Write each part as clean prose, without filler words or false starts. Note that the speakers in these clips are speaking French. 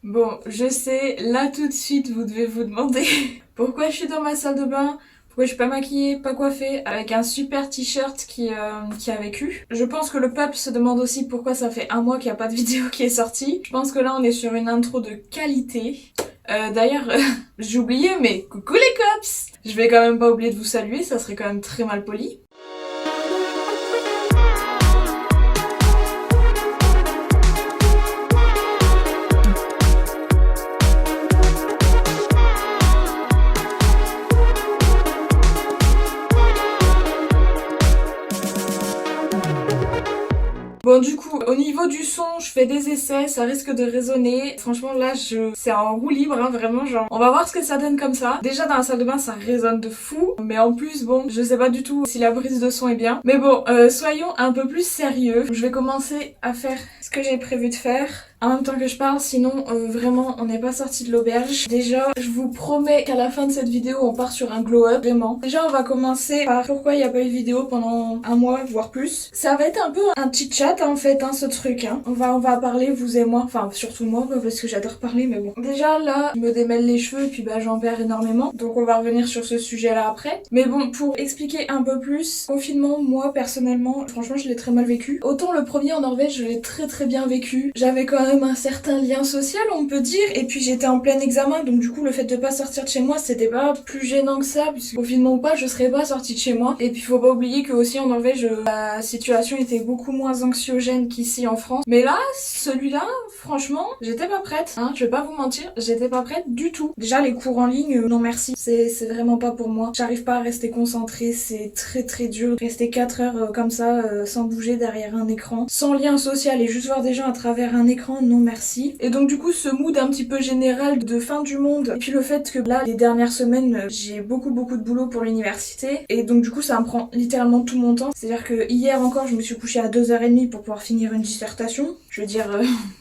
Bon, je sais, là tout de suite, vous devez vous demander pourquoi je suis dans ma salle de bain, pourquoi je suis pas maquillée, pas coiffée, avec un super t-shirt qui a vécu. Je pense que le peuple se demande aussi pourquoi ça fait un mois qu'il n'y a pas de vidéo qui est sortie. Je pense que là, on est sur une intro de qualité. D'ailleurs, j'ai oublié, mais coucou les cops! Je vais quand même pas oublier de vous saluer, ça serait quand même très mal poli. Bon du coup, au niveau du son, je fais des essais, ça risque de résonner. Franchement là, c'est en roue libre, hein, vraiment genre. On va voir ce que ça donne comme ça. Déjà dans la salle de bain, ça résonne de fou. Mais en plus, bon, je sais pas du tout si la prise de son est bien. Mais bon, soyons un peu plus sérieux. Je vais commencer à faire ce que j'ai prévu de faire en même temps que je parle, sinon vraiment on n'est pas sorti de l'auberge. Déjà, je vous promets qu'à la fin de cette vidéo on part sur un glow up, vraiment. Déjà on va commencer par pourquoi il n'y a pas eu de vidéo pendant un mois, voire plus. Ça va être un peu un petit chat en fait, hein, ce truc. Hein. On va parler, vous et moi, enfin surtout moi, parce que j'adore parler, mais bon. Déjà là, je me démêle les cheveux et puis bah j'en perds énormément, donc on va revenir sur ce sujet là après. Mais bon, pour expliquer un peu plus, confinement, moi personnellement, franchement je l'ai très mal vécu. Autant le premier en Norvège, je l'ai très bien vécu. J'avais quand même un certain lien social, on peut dire, et puis j'étais en plein examen, donc du coup le fait de pas sortir de chez moi c'était pas plus gênant que ça, puisque confinement ou pas je serais pas sortie de chez moi. Et puis faut pas oublier que aussi en Norvège la situation était beaucoup moins anxiogène qu'ici en France, mais là celui-là franchement j'étais pas prête, hein, je vais pas vous mentir, j'étais pas prête du tout. Déjà les cours en ligne, non merci, c'est vraiment pas pour moi, j'arrive pas à rester concentrée, c'est très dur, rester 4 heures comme ça sans bouger derrière un écran, sans lien social et juste voir des gens à travers un écran, non merci. Et donc du coup ce mood un petit peu général de fin du monde, et puis le fait que là les dernières semaines j'ai beaucoup de boulot pour l'université, et donc du coup ça me prend littéralement tout mon temps. C'est à dire que hier encore je me suis couchée à 2h30 pour pouvoir finir une dissertation. Je veux dire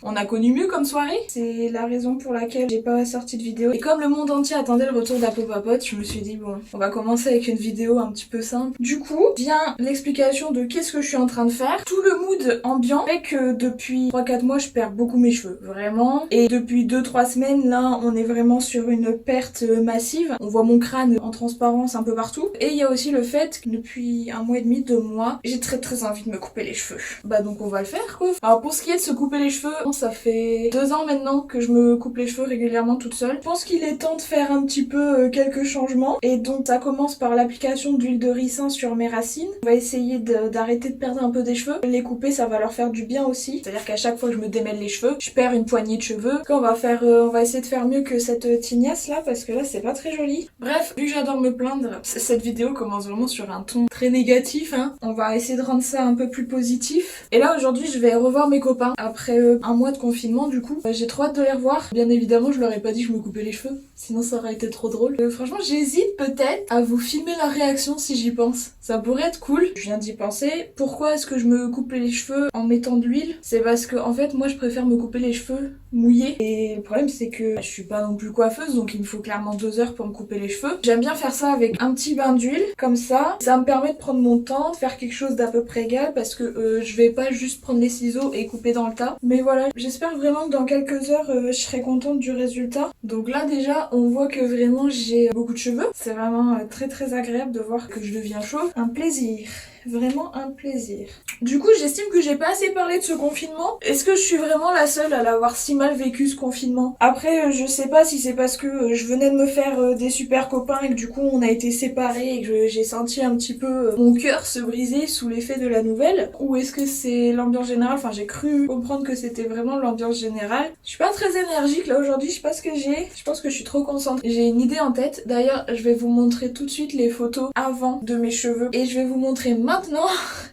on a connu mieux comme soirée. C'est la raison pour laquelle j'ai pas sorti de vidéo. Et comme le monde entier attendait le retour d'Apopapote, je me suis dit bon, on va commencer avec une vidéo un petit peu simple. Du coup vient l'explication de qu'est-ce que je suis en train de faire. Tout le mood ambiant fait que depuis 3-4 mois je perds beaucoup mes cheveux, vraiment. Et depuis 2-3 semaines, là, on est vraiment sur une perte massive. On voit mon crâne en transparence un peu partout. Et il y a aussi le fait que depuis un mois et demi, 2 mois, j'ai très envie de me couper les cheveux. Bah donc on va le faire quoi. Alors pour ce qui est de se couper les cheveux, ça fait 2 ans maintenant que je me coupe les cheveux régulièrement toute seule. Je pense qu'il est temps de faire un petit peu quelques changements. Et donc ça commence par l'application d'huile de ricin sur mes racines. On va essayer d'arrêter de perdre un peu des cheveux. Les couper, ça va leur faire du bien aussi. C'est-à-dire qu'à chaque fois que je me démêle les cheveux, je perds une poignée de cheveux. On va essayer de faire mieux que cette tignasse là, parce que là c'est pas très joli. Bref, vu que j'adore me plaindre, cette vidéo commence vraiment sur un ton très négatif, hein. On va essayer de rendre ça un peu plus positif. Et là aujourd'hui je vais revoir mes copains après un mois de confinement du coup. J'ai trop hâte de les revoir. Bien évidemment je leur ai pas dit que je me coupais les cheveux, sinon ça aurait été trop drôle. Franchement j'hésite peut-être à vous filmer leur réaction si j'y pense. Ça pourrait être cool. Je viens d'y penser. Pourquoi est-ce que je me coupe les cheveux en mettant de l'huile? C'est parce que en fait moi je préfère me couper les cheveux mouillés. Et le problème c'est que je suis pas non plus coiffeuse, donc il me faut clairement 2 heures pour me couper les cheveux. J'aime bien faire ça avec un petit bain d'huile, comme ça me permet de prendre mon temps, de faire quelque chose d'à peu près égal, parce que je vais pas juste prendre les ciseaux et couper dans le tas. Mais voilà, j'espère vraiment que dans quelques heures je serai contente du résultat. Donc là déjà on voit que vraiment j'ai beaucoup de cheveux. C'est vraiment très agréable de voir que je deviens chauve. Un plaisir. Vraiment un plaisir. Du coup j'estime que j'ai pas assez parlé de ce confinement. Est-ce que je suis vraiment la seule à l'avoir si mal vécu ce confinement? Après je sais pas si c'est parce que je venais de me faire des super copains et que du coup on a été séparés et que j'ai senti un petit peu mon cœur se briser sous l'effet de la nouvelle, ou est-ce que c'est l'ambiance générale? Enfin j'ai cru comprendre que c'était vraiment l'ambiance générale. Je suis pas très énergique là aujourd'hui, je sais pas ce que j'ai. Je pense que je suis trop concentrée. J'ai une idée en tête. D'ailleurs je vais vous montrer tout de suite les photos avant de mes cheveux et je vais vous montrer maintenant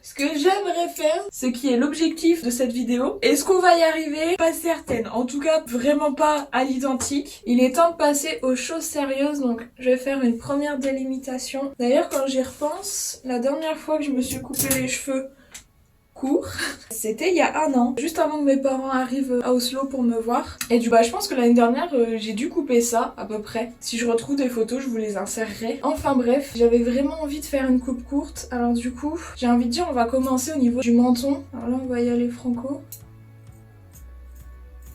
ce que j'aimerais faire, ce qui est l'objectif de cette vidéo. Est-ce qu'on va y arriver? Pas certaine. En tout cas, vraiment pas à l'identique. Il est temps de passer aux choses sérieuses, donc je vais faire une première délimitation. D'ailleurs, quand j'y repense, la dernière fois que je me suis coupé les cheveux court, c'était il y a un an, juste avant que mes parents arrivent à Oslo pour me voir. Et du coup je pense que l'année dernière j'ai dû couper ça à peu près. Si je retrouve des photos je vous les insérerai. Enfin bref, j'avais vraiment envie de faire une coupe courte. Alors du coup j'ai envie de dire on va commencer au niveau du menton. Alors là on va y aller franco.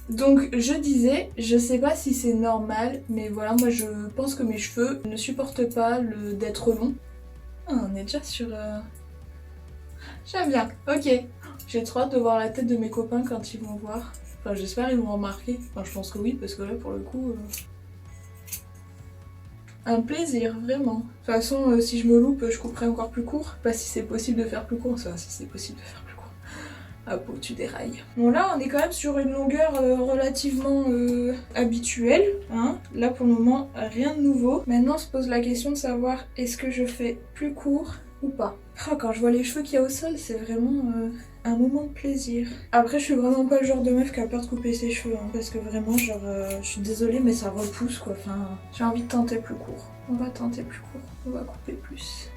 Donc je disais, je sais pas si c'est normal, mais voilà, moi je pense que mes cheveux ne supportent pas le d'être longs. Ah, on est déjà sur... J'aime bien, ok. J'ai trop hâte de voir la tête de mes copains quand ils vont voir. Enfin j'espère qu'ils vont remarquer. Enfin je pense que oui, parce que là pour le coup... Un plaisir, vraiment. De toute façon, si je me loupe, je couperai encore plus court. Pas si c'est possible de faire plus court, ça, si c'est possible de faire plus court. Ah bon, tu dérailles. Bon là, on est quand même sur une longueur relativement habituelle. Hein. Là, pour le moment, rien de nouveau. Maintenant, on se pose la question de savoir est-ce que je fais plus court ou pas. Oh, quand je vois les cheveux qu'il y a au sol, c'est vraiment un moment de plaisir. Après, je suis vraiment pas le genre de meuf qui a peur de couper ses cheveux, hein, parce que vraiment, genre, je suis désolée, mais ça repousse quoi. Enfin, j'ai envie de tenter plus court. On va tenter plus court. On va couper plus.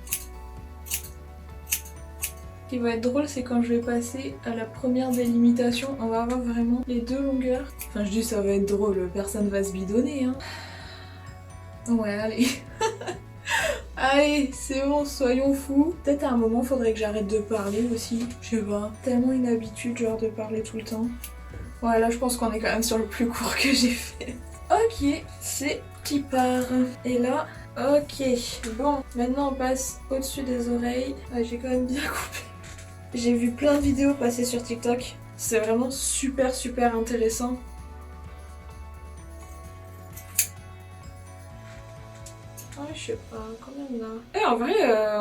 Ce qui va être drôle, c'est quand je vais passer à la première délimitation, on va avoir vraiment les deux longueurs. Enfin, je dis ça va être drôle, personne va se bidonner, hein. Ouais, allez. Allez, c'est bon, soyons fous. Peut-être à un moment, faudrait que j'arrête de parler aussi. Je sais pas. Tellement une habitude, genre, de parler tout le temps. Ouais, là, je pense qu'on est quand même sur le plus court que j'ai fait. Ok, c'est qui part. Et là, ok. Bon, maintenant on passe au-dessus des oreilles. Ouais, j'ai quand même bien coupé. J'ai vu plein de vidéos passer sur TikTok. C'est vraiment super super intéressant. Ouais, je sais pas, quand même là. Et en vrai,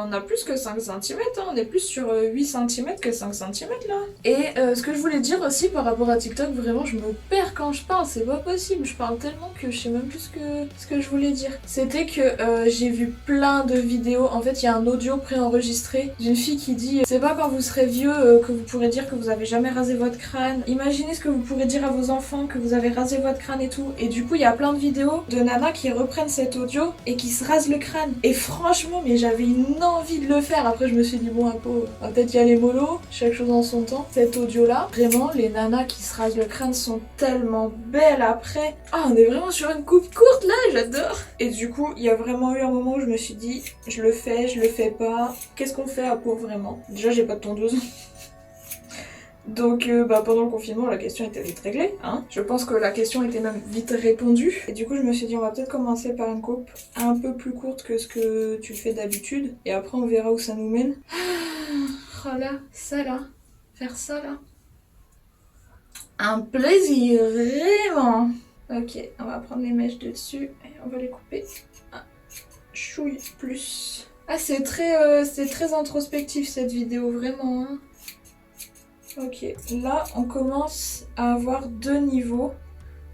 on a plus que 5 cm, hein. On est plus sur 8 cm que 5 cm là. Et ce que je voulais dire aussi par rapport à TikTok, vraiment je me perds quand je parle, c'est pas possible. Je parle tellement que je sais même plus ce que je voulais dire. C'était que j'ai vu plein de vidéos. En fait, il y a un audio préenregistré d'une fille qui dit c'est pas quand vous serez vieux que vous pourrez dire que vous avez jamais rasé votre crâne. Imaginez ce que vous pourrez dire à vos enfants que vous avez rasé votre crâne et tout. Et du coup, il y a plein de vidéos de nanas qui reprennent cet audio et qui se rasent le crâne. Et franchement, mais j'avais une envie de le faire. Après, je me suis dit, bon, un peu, on va peut-être y aller mollo, chaque chose en son temps. Cet audio-là, vraiment, les nanas qui se rasent le crâne sont tellement belles après. Ah, on est vraiment sur une coupe courte là, j'adore. Et du coup, il y a vraiment eu un moment où je me suis dit, je le fais pas. Qu'est-ce qu'on fait à peau vraiment? Déjà, j'ai pas de tondeuse. Donc pendant le confinement, la question était vite réglée. Hein. Je pense que la question était même vite répondue. Et du coup, je me suis dit, on va peut-être commencer par une coupe un peu plus courte que ce que tu fais d'habitude. Et après, on verra où ça nous mène. Oh là, ça là. Faire ça là. Un plaisir, vraiment. Ok, on va prendre les mèches de dessus et on va les couper. Un chouille plus. Ah, c'est très introspectif cette vidéo, vraiment. Hein. Ok, là on commence à avoir deux niveaux.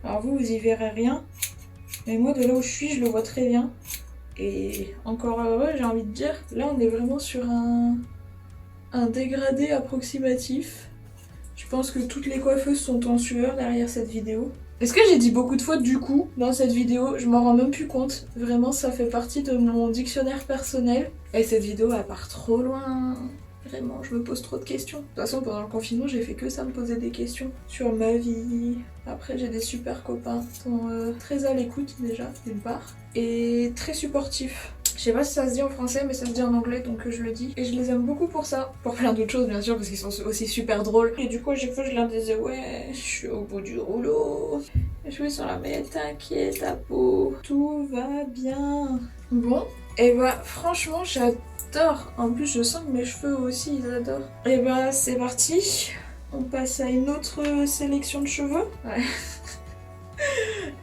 Alors vous y verrez rien, mais moi de là où je suis je le vois très bien. Et encore heureux j'ai envie de dire, là on est vraiment sur un dégradé approximatif. Je pense que toutes les coiffeuses sont en sueur derrière cette vidéo. Est-ce que j'ai dit beaucoup de fois du coup dans cette vidéo? Je m'en rends même plus compte. Vraiment ça fait partie de mon dictionnaire personnel. Et cette vidéo elle part trop loin. Vraiment, je me pose trop de questions. De toute façon, pendant le confinement, j'ai fait que ça, me poser des questions sur ma vie. Après, j'ai des super copains qui sont très à l'écoute déjà, d'une part, et très supportifs. Je sais pas si ça se dit en français, mais ça se dit en anglais, donc je le dis. Et je les aime beaucoup pour ça. Pour plein d'autres choses, bien sûr, parce qu'ils sont aussi super drôles. Et du coup, à chaque fois, je leur disais, ouais, je suis au bout du rouleau. Je vais sur la mais t'inquiète, ta peau. Tout va bien. Bon, et bah, franchement, j'adore. En plus, je sens que mes cheveux aussi, ils adorent. Et bah, c'est parti. On passe à une autre sélection de cheveux. Ouais.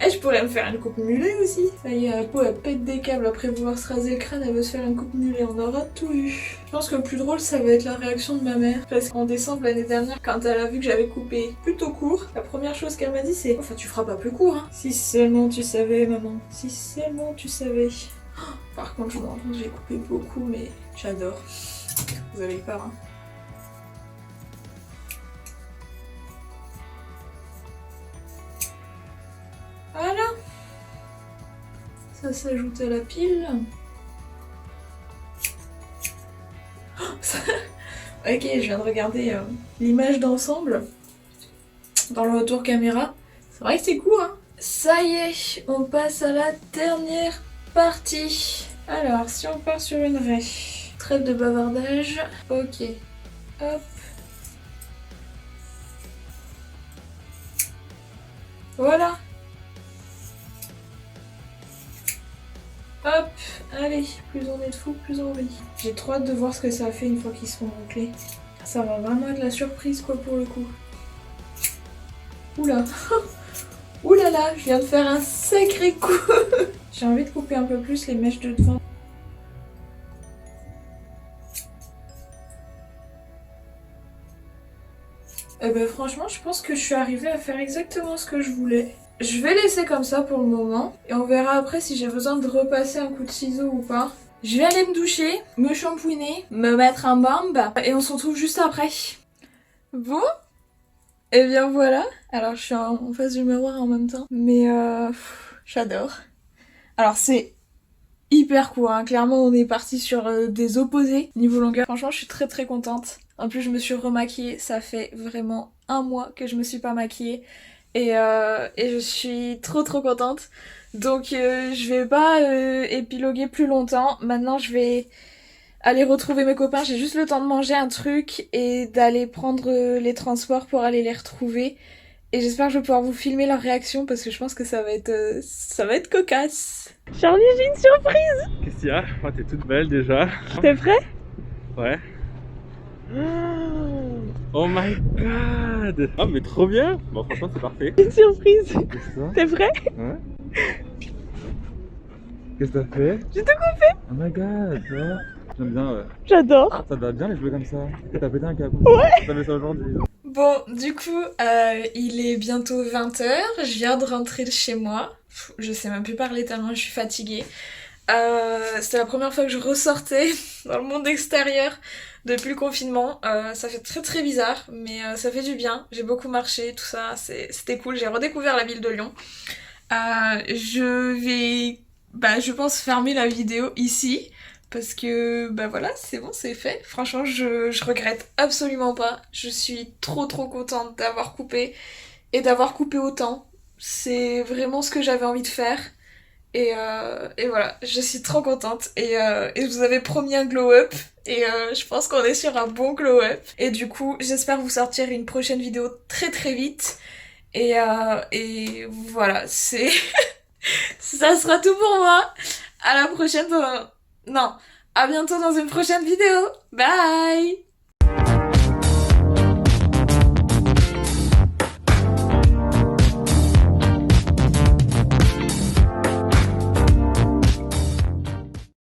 Et je pourrais me faire une coupe mulet aussi. Ça y est, la peau elle pète des câbles après vouloir se raser le crâne, elle veut se faire une coupe mulet, on aura tout eu. Je pense que le plus drôle ça va être la réaction de ma mère. Parce qu'en décembre l'année dernière, quand elle a vu que j'avais coupé plutôt court, la première chose qu'elle m'a dit c'est enfin tu feras pas plus court hein. Si seulement tu savais maman, si seulement tu savais. Par contre je me rends compte que j'ai coupé beaucoup mais j'adore. Vous avez eu peur hein. Voilà. Ça s'ajoute à la pile. Ok, je viens de regarder l'image d'ensemble dans le retour caméra. C'est vrai que c'est cool, hein. Ça y est, on passe à la dernière partie. Alors, si on part sur une raie, trêve de bavardage. Ok, hop. Voilà. Hop, allez, plus on est de fous, plus on rit. J'ai trop hâte de voir ce que ça a fait une fois qu'ils seront bouclés. Ça va vraiment être la surprise quoi pour le coup. Oula. Oula là, je viens de faire un sacré coup. J'ai envie de couper un peu plus les mèches de devant. Eh ben franchement, je pense que je suis arrivée à faire exactement ce que je voulais. Je vais laisser comme ça pour le moment et on verra après si j'ai besoin de repasser un coup de ciseau ou pas. Je vais aller me doucher, me shampouiner, me mettre un balm et on se retrouve juste après. Bon, et bien voilà. Alors je suis en face du miroir en même temps, mais j'adore. Alors c'est hyper court, hein. Clairement on est parti sur des opposés niveau longueur. Franchement je suis très très contente. En plus je me suis remaquillée, ça fait vraiment un mois que je me suis pas maquillée et je suis trop trop contente. Donc je vais pas épiloguer plus longtemps. Maintenant je vais aller retrouver mes copains. J'ai juste le temps de manger un truc et d'aller prendre les transports pour aller les retrouver. Et j'espère que je vais pouvoir vous filmer leur réaction parce que je pense que ça va être cocasse. Charlie, j'ai une surprise. Qu'est-ce qu'il y a? Oh, t'es toute belle déjà. T'es prêt? Ouais. Oh my god! Oh mais trop bien! Bon franchement c'est parfait. Une surprise. Qu'est-ce que T'es prêt? Ouais. Qu'est-ce que t'as fait? J'ai tout coupé. Oh my god! Ouais. J'aime bien ouais. J'adore. Ça va bien les jouer comme ça. T'as pété un câble. Ouais! T'as fait ça aujourd'hui. Bon, du coup, il est bientôt 20h. Je viens de rentrer de chez moi. Je sais même plus parler tellement je suis fatiguée. C'était la première fois que je ressortais dans le monde extérieur depuis le confinement. Ça fait très très bizarre, mais ça fait du bien. J'ai beaucoup marché, tout ça, c'était cool. J'ai redécouvert la ville de Lyon. Je vais, je pense, fermer la vidéo ici. Parce que, voilà, c'est bon, c'est fait. Franchement, je regrette absolument pas. Je suis trop trop contente d'avoir coupé et d'avoir coupé autant. C'est vraiment ce que j'avais envie de faire. Et voilà, je suis trop contente. Et je vous avais promis un glow-up. Et je pense qu'on est sur un bon glow-up. Et du coup, j'espère vous sortir une prochaine vidéo très très vite. Et voilà, c'est... ça sera tout pour moi. À la prochaine... Non, à bientôt dans une prochaine vidéo. Bye!